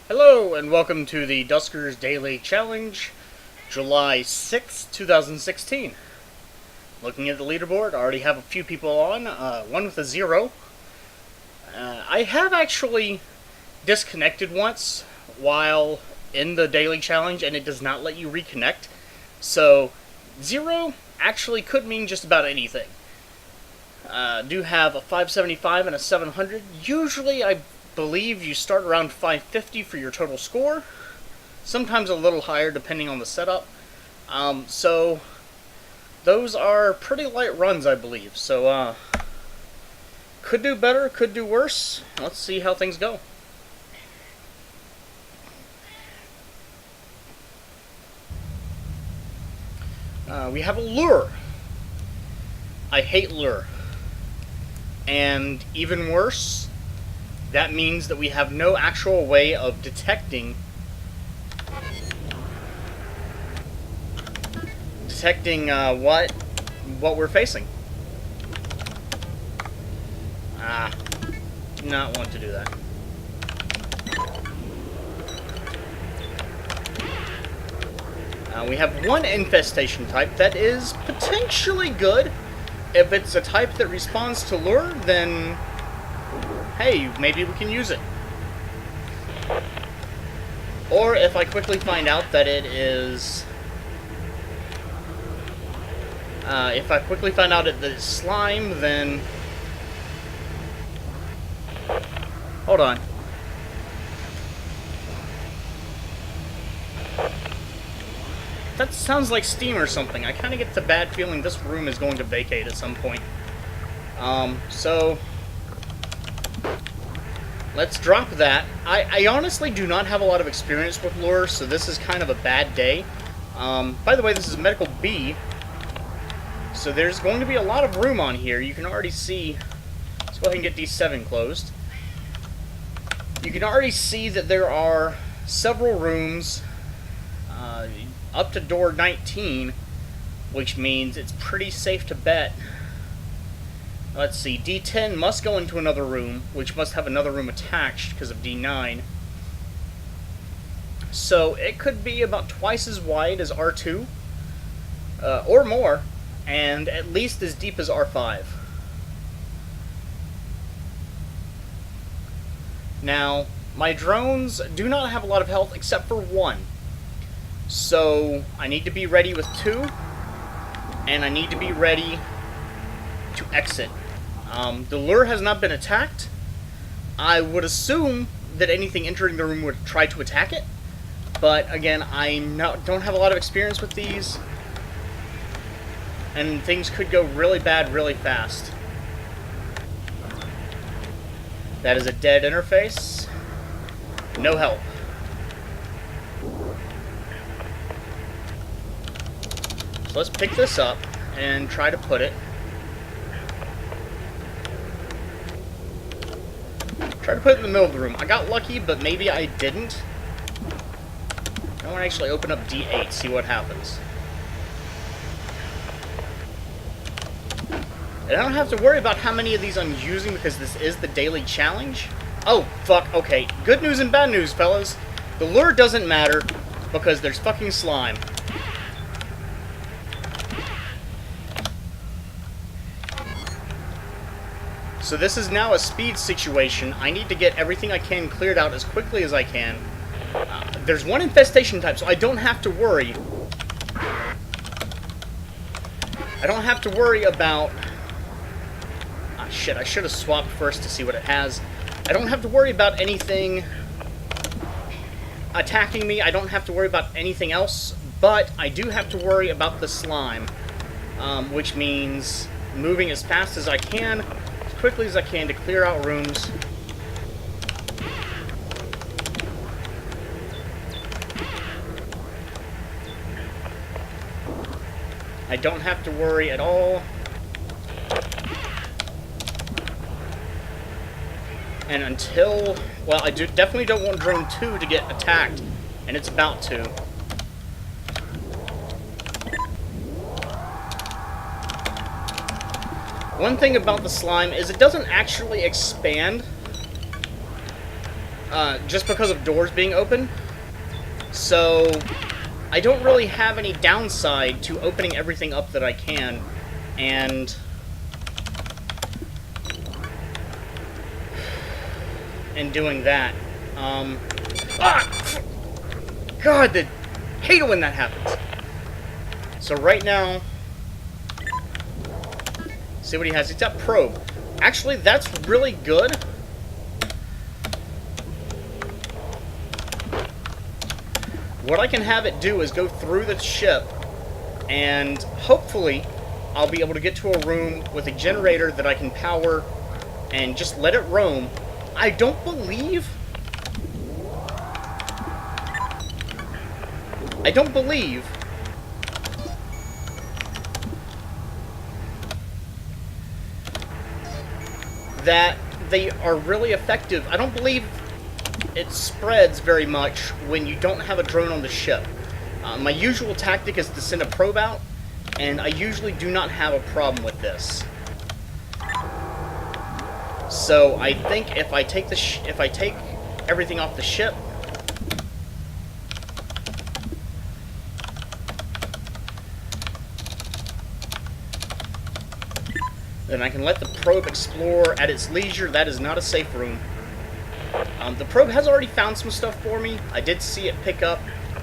Hello, and welcome to the Duskers Daily Challenge, July 6th, 2016. Looking at the leaderboard, I already have a few people on, one with a 0. I have actually disconnected once while in the daily challenge, and it does not let you reconnect. So, 0 actually could mean just about anything. Do have a 575 and a 700. Usually I believe you start around 550 for your total score. Sometimes a little higher depending on the setup. So those are pretty light runs, I believe. So could do better, could do worse. Let's see how things go. We have a lure. I hate lure. And even worse, that means that we have no actual way of detecting what we're facing. Not want to do that. We have one infestation type that is potentially good. If it's a type that responds to lure, then hey, maybe we can use it. Or if I quickly find out that it is... if I quickly find out that it's slime, then... Hold on. That sounds like steam or something. I kind of get the bad feeling this room is going to vacate at some point. So... let's drop that. I honestly do not have a lot of experience with lure, so this is kind of a bad day. By the way, this is Medical B, so there's going to be a lot of room on here. You can already see... let's go ahead and get D7 closed. You can already see that there are several rooms up to door 19, which means it's pretty safe to bet. Let's see, D10 must go into another room, which must have another room attached because of D9. So it could be about twice as wide as R2, or more, and at least as deep as R5. Now, my drones do not have a lot of health except for one. So I need to be ready with 2, and I need to be ready to exit. The lure has not been attacked. I would assume that anything entering the room would try to attack it, but again, I don't have a lot of experience with these, and things could go really bad really fast. That is a dead interface. No help. So let's pick this up and try to put it. Try to put it in the middle of the room. I got lucky, but maybe I didn't. I want to actually open up D8, see what happens. And I don't have to worry about how many of these I'm using because this is the daily challenge. Oh, fuck, okay. Good news and bad news, fellas. The lure doesn't matter because there's fucking slime. So this is now a speed situation. I need to get everything I can cleared out as quickly as I can. There's one infestation type, so I don't have to worry. I don't have to worry about... ah, shit, I should have swapped first to see what it has. I don't have to worry about anything attacking me. I don't have to worry about anything else, but I do have to worry about the slime, which means moving as fast as I can, quickly as I can to clear out rooms. I don't have to worry at all. And until... well, I definitely don't want drone 2 to get attacked, and it's about to. One thing about the slime is it doesn't actually expand just because of doors being open. So I don't really have any downside to opening everything up that I can, and doing that. God, I hate it when that happens. So right now, see what he has. He's got probe. Actually, that's really good. What I can have it do is go through the ship, and hopefully I'll be able to get to a room with a generator that I can power and just let it roam. I don't believe that they are really effective. I don't believe it spreads very much when you don't have a drone on the ship. My usual tactic is to send a probe out, and I usually do not have a problem with this. So I think if I take everything off the ship, then I can let the probe explore at its leisure. That is not a safe room. The probe has already found some stuff for me. I did see it pick up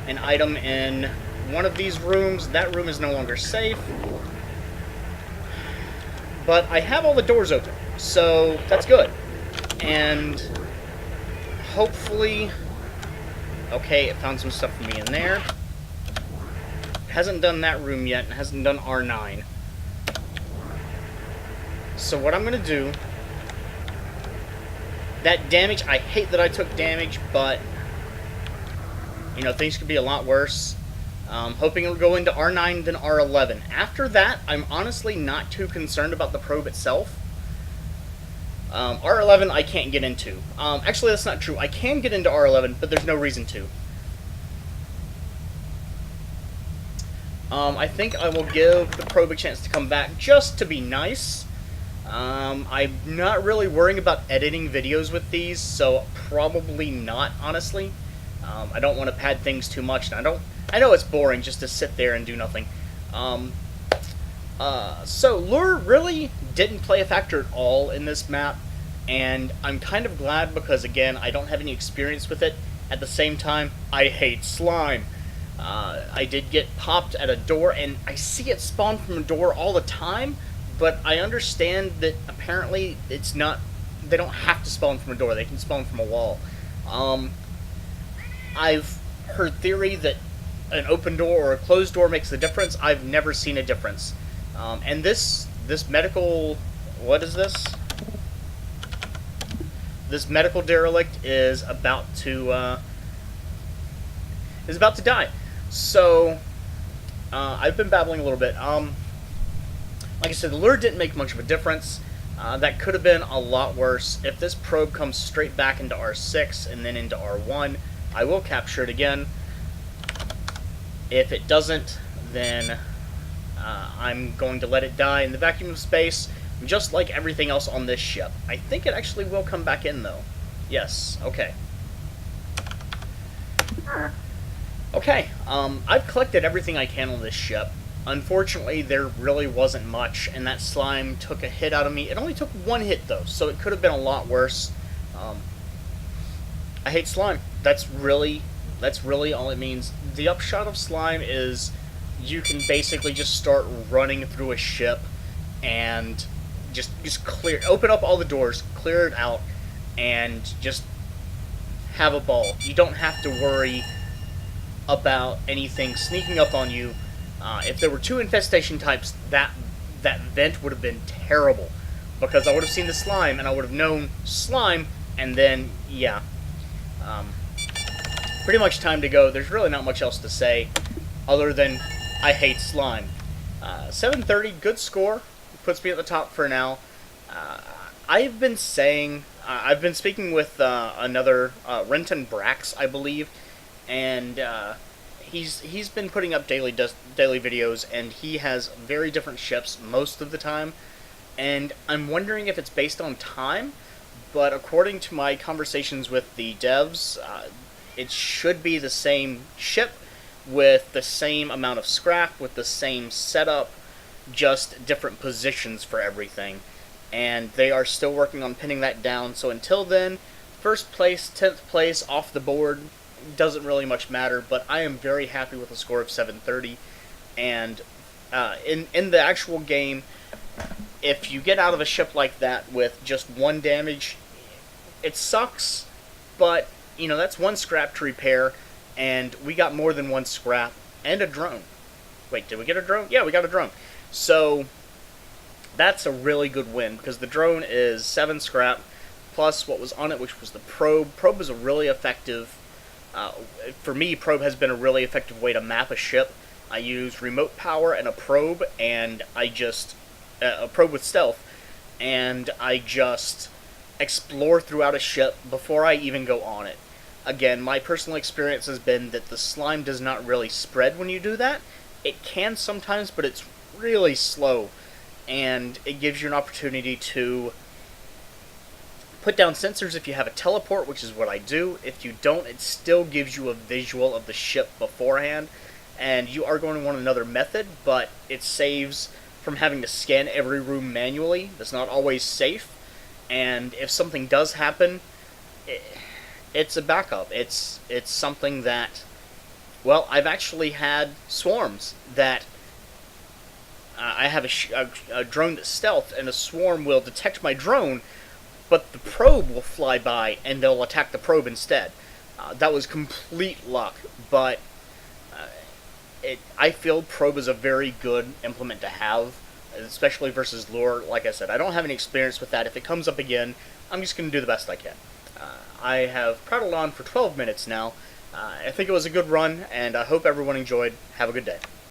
an item in one of these rooms. That room is no longer safe. But I have all the doors open, so that's good. And hopefully... Okay, it found some stuff for me in there. It hasn't done that room yet, and hasn't done R9. So what I'm going to do... That damage, I hate that I took damage, but... You know, things could be a lot worse. Hoping it'll go into R9, then R11. After that, I'm honestly not too concerned about the probe itself. R11 I can't get into. Actually, that's not true. I can get into R11, but there's no reason to. I think I will give the probe a chance to come back just to be nice. I'm not really worrying about editing videos with these, so probably not, honestly. I don't want to pad things too much, and I know it's boring just to sit there and do nothing. So lure really didn't play a factor at all in this map, and I'm kind of glad because, again, I don't have any experience with it. At the same time, I hate slime. I did get popped at a door, and I see it spawn from a door all the time, but I understand that apparently it's not... They don't have to spawn from a door, they can spawn from a wall. I've heard theory that an open door or a closed door makes a difference. I've never seen a difference. And this medical... What is this? This medical derelict is about to die. So, I've been babbling a little bit. Like I said, the lure didn't make much of a difference. That could have been a lot worse. If this probe comes straight back into R6 and then into R1, I will capture it again. If it doesn't, then I'm going to let it die in the vacuum of space, just like everything else on this ship. I think it actually will come back in, though. Yes, okay. Okay, I've collected everything I can on this ship. Unfortunately, there really wasn't much, and that slime took a hit out of me. It only took one hit, though, so it could have been a lot worse. I hate slime. That's really all it means. The upshot of slime is you can basically just start running through a ship and just open up all the doors, clear it out, and just have a ball. You don't have to worry about anything sneaking up on you. If there were two infestation types, that vent would have been terrible, because I would have seen the slime and I would have known slime, and then yeah. Pretty much time to go. There's really not much else to say other than I hate slime. 730, good score. Puts me at the top for now. I've been saying, I've been speaking with another, Renton Brax, I believe, and he's been putting up daily videos, and he has very different ships most of the time, and I'm wondering if it's based on time, but according to my conversations with the devs, it should be the same ship with the same amount of scrap, with the same setup, just different positions for everything. And they are still working on pinning that down, so until then, first place, 10th place off the board doesn't really much matter, but I am very happy with a score of 730. And in the actual game, if you get out of a ship like that with just 1 damage, it sucks, but, you know, that's 1 scrap to repair, and we got more than 1 scrap, and a drone. Wait, did we get a drone? Yeah, we got a drone. So, that's a really good win, because the drone is 7 scrap, plus what was on it, which was the probe. Probe is a really effective, for me, probe has been a really effective way to map a ship. I use remote power and a probe, and I just, a probe with stealth, and I just explore throughout a ship before I even go on it. Again, my personal experience has been that the slime does not really spread when you do that. It can sometimes, but it's really slow, and it gives you an opportunity to put down sensors if you have a teleport, which is what I do. If you don't, it still gives you a visual of the ship beforehand, and you are going to want another method, but it saves from having to scan every room manually. That's not always safe, and if something does happen, it's a backup. It's something that, well, I've actually had swarms that I have a drone that's stealth, and a swarm will detect my drone, but the probe will fly by, and they'll attack the probe instead. That was complete luck, but I feel probe is a very good implement to have, especially versus lure. Like I said, I don't have any experience with that. If it comes up again, I'm just going to do the best I can. I have prattled on for 12 minutes now. I think it was a good run, and I hope everyone enjoyed. Have a good day.